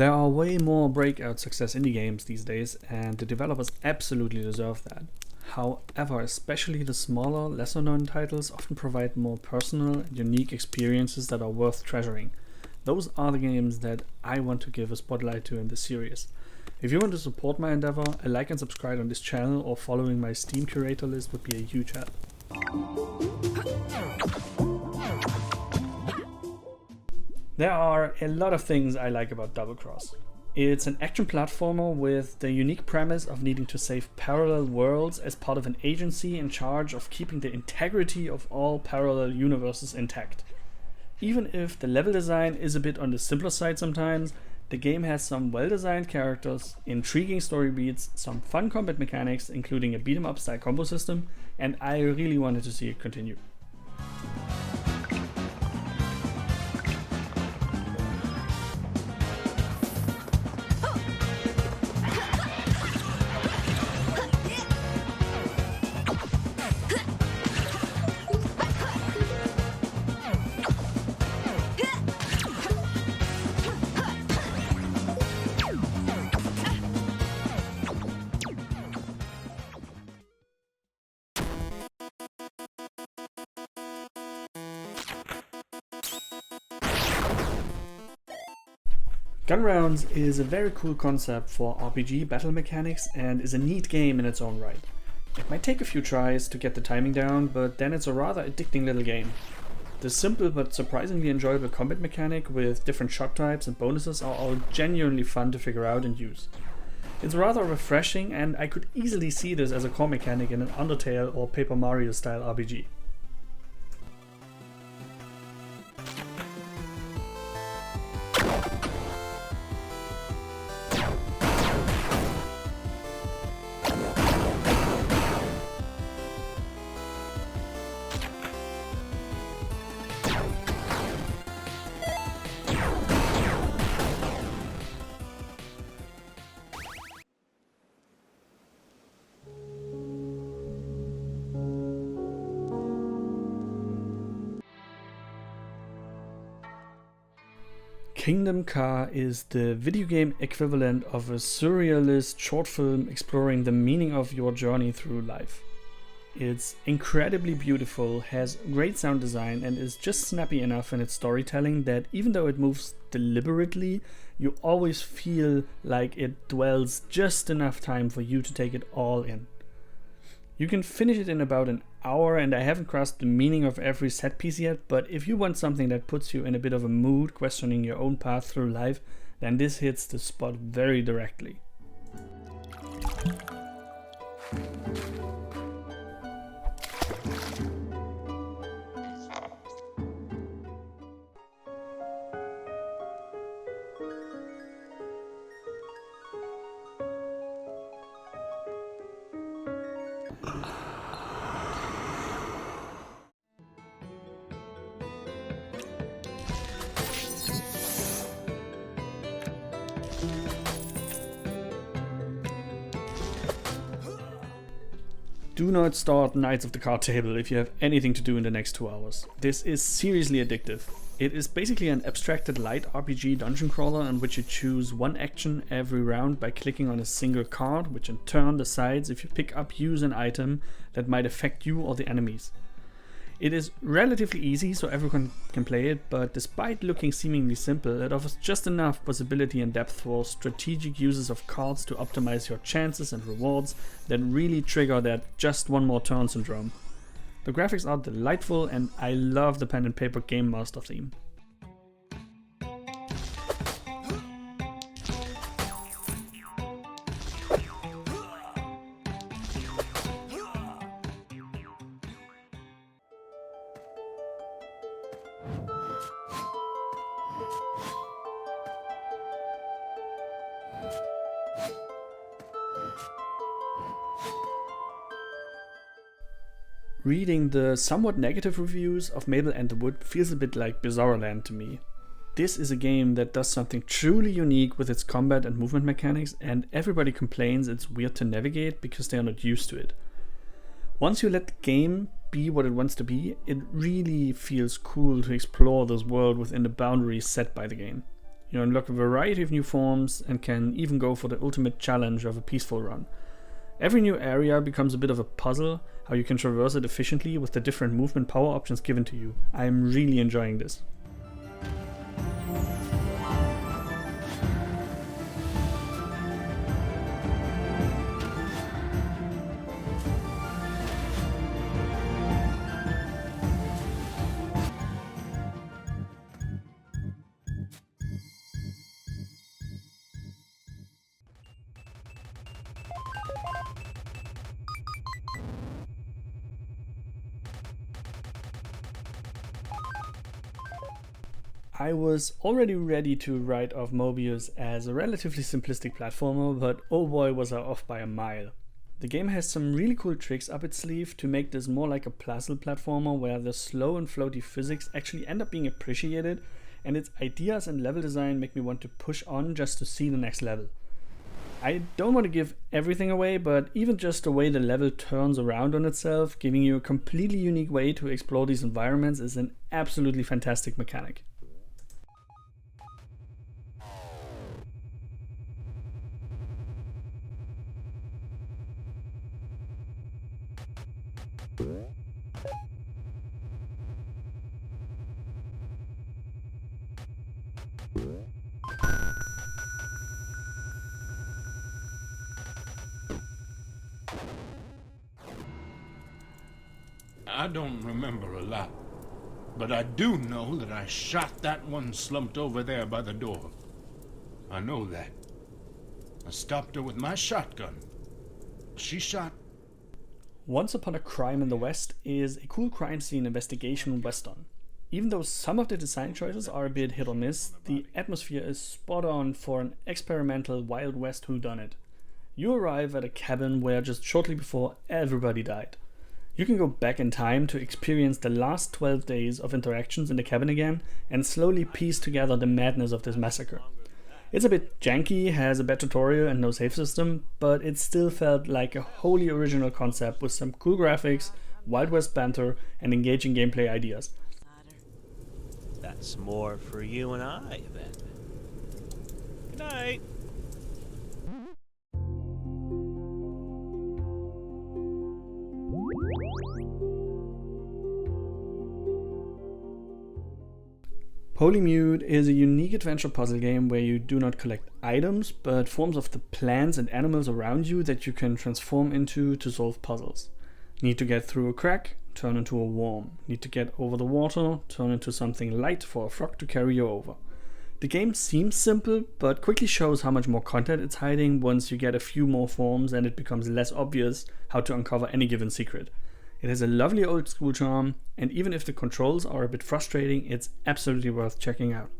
There are way more breakout success indie games these days, and the developers absolutely deserve that. However, especially the smaller, lesser known titles often provide more personal and unique experiences that are worth treasuring. Those are the games that I want to give a spotlight to in this series. If you want to support my endeavor, a like and subscribe on this channel or following my Steam curator list would be a huge help. There are a lot of things I like about Double Cross. It's an action platformer with the unique premise of needing to save parallel worlds as part of an agency in charge of keeping the integrity of all parallel universes intact. Even if the level design is a bit on the simpler side sometimes, the game has some well-designed characters, intriguing story beats, some fun combat mechanics including a beat-em-up style combo system, and I really wanted to see it continue. Gun Rounds is a very cool concept for RPG battle mechanics and is a neat game in its own right. It might take a few tries to get the timing down, but then it's a rather addicting little game. The simple but surprisingly enjoyable combat mechanic with different shot types and bonuses are all genuinely fun to figure out and use. It's rather refreshing, and I could easily see this as a core mechanic in an Undertale or Paper Mario style RPG. Kingdom Car is the video game equivalent of a surrealist short film exploring the meaning of your journey through life. It's incredibly beautiful, has great sound design, and is just snappy enough in its storytelling that even though it moves deliberately, you always feel like it dwells just enough time for you to take it all in. You can finish it in about an hour, and I haven't grasped the meaning of every set piece yet, but if you want something that puts you in a bit of a mood questioning your own path through life, then this hits the spot very directly. Do not start Knights of the Card Table if you have anything to do in the next 2 hours. This is seriously addictive. It is basically an abstracted light RPG dungeon crawler in which you choose one action every round by clicking on a single card, which in turn decides if you pick up, use an item that might affect you or the enemies. It is relatively easy, so everyone can play it, but despite looking seemingly simple, it offers just enough possibility and depth for strategic uses of cards to optimize your chances and rewards that really trigger that just one more turn syndrome. The graphics are delightful, and I love the pen and paper game master theme. Reading the somewhat negative reviews of Mable and the Wood feels a bit like Bizarro Land to me. This is a game that does something truly unique with its combat and movement mechanics, and everybody complains it's weird to navigate because they are not used to it. Once you let the game be what it wants to be, it really feels cool to explore this world within the boundaries set by the game. You unlock a variety of new forms and can even go for the ultimate challenge of a peaceful run. Every new area becomes a bit of a puzzle, how you can traverse it efficiently with the different movement power options given to you. I'm really enjoying this. I was already ready to write off Mobius as a relatively simplistic platformer, but oh boy was I off by a mile. The game has some really cool tricks up its sleeve to make this more like a puzzle platformer where the slow and floaty physics actually end up being appreciated, and its ideas and level design make me want to push on just to see the next level. I don't want to give everything away, but even just the way the level turns around on itself, giving you a completely unique way to explore these environments, is an absolutely fantastic mechanic. I don't remember a lot, but I do know that I shot that one slumped over there by the door. I know that. I stopped her with my shotgun. She shot. Once Upon a Crime in the West is a cool crime scene investigation western. Even though some of the design choices are a bit hit or miss, the atmosphere is spot on for an experimental Wild West whodunit. You arrive at a cabin where just shortly before everybody died. You can go back in time to experience the last 12 days of interactions in the cabin again and slowly piece together the madness of this massacre. It's a bit janky, has a bad tutorial and no save system, but it still felt like a wholly original concept with some cool graphics, Wild West banter, and engaging gameplay ideas. That's more for you and I, then. Good night. Polymute is a unique adventure puzzle game where you do not collect items, but forms of the plants and animals around you that you can transform into to solve puzzles. Need to get through a crack, turn into a worm. Need to get over the water, turn into something light for a frog to carry you over. The game seems simple, but quickly shows how much more content it's hiding once you get a few more forms and it becomes less obvious how to uncover any given secret. It has a lovely old school charm, and even if the controls are a bit frustrating, it's absolutely worth checking out.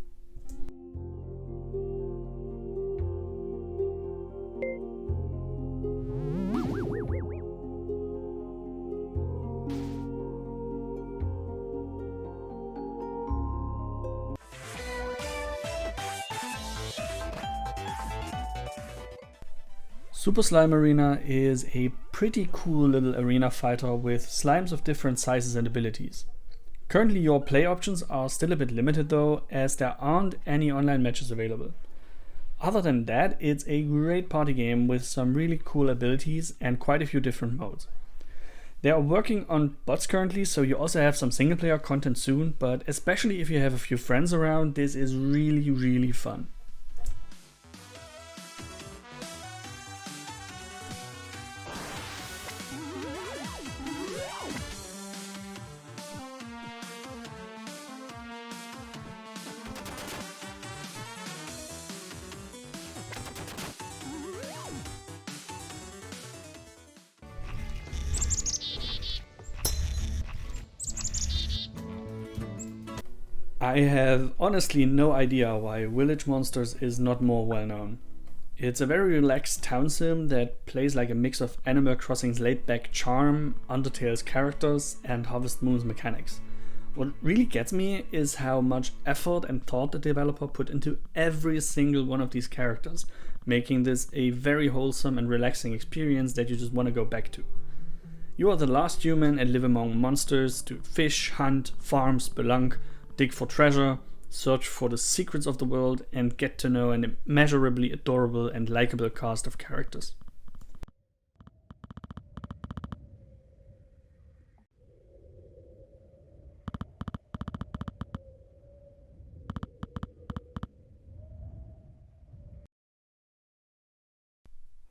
Super Slime Arena is a pretty cool little arena fighter with slimes of different sizes and abilities. Currently your play options are still a bit limited though, as there aren't any online matches available. Other than that, it's a great party game with some really cool abilities and quite a few different modes. They are working on bots currently, so you also have some single player content soon, but especially if you have a few friends around, this is really fun. I have honestly no idea why Village Monsters is not more well known. It's a very relaxed town sim that plays like a mix of Animal Crossing's laid-back charm, Undertale's characters, and Harvest Moon's mechanics. What really gets me is how much effort and thought the developer put into every single one of these characters, making this a very wholesome and relaxing experience that you just want to go back to. You are the last human and live among monsters to fish, hunt, farm, spelunk, dig for treasure, search for the secrets of the world, and get to know an immeasurably adorable and likable cast of characters.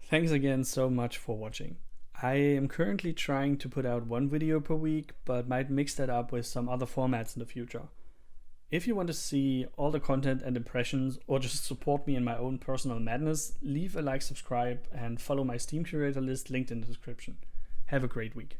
Thanks again so much for watching. I am currently trying to put out one video per week, but might mix that up with some other formats in the future. If you want to see all the content and impressions, or just support me in my own personal madness, leave a like, subscribe, and follow my Steam curator list linked in the description. Have a great week.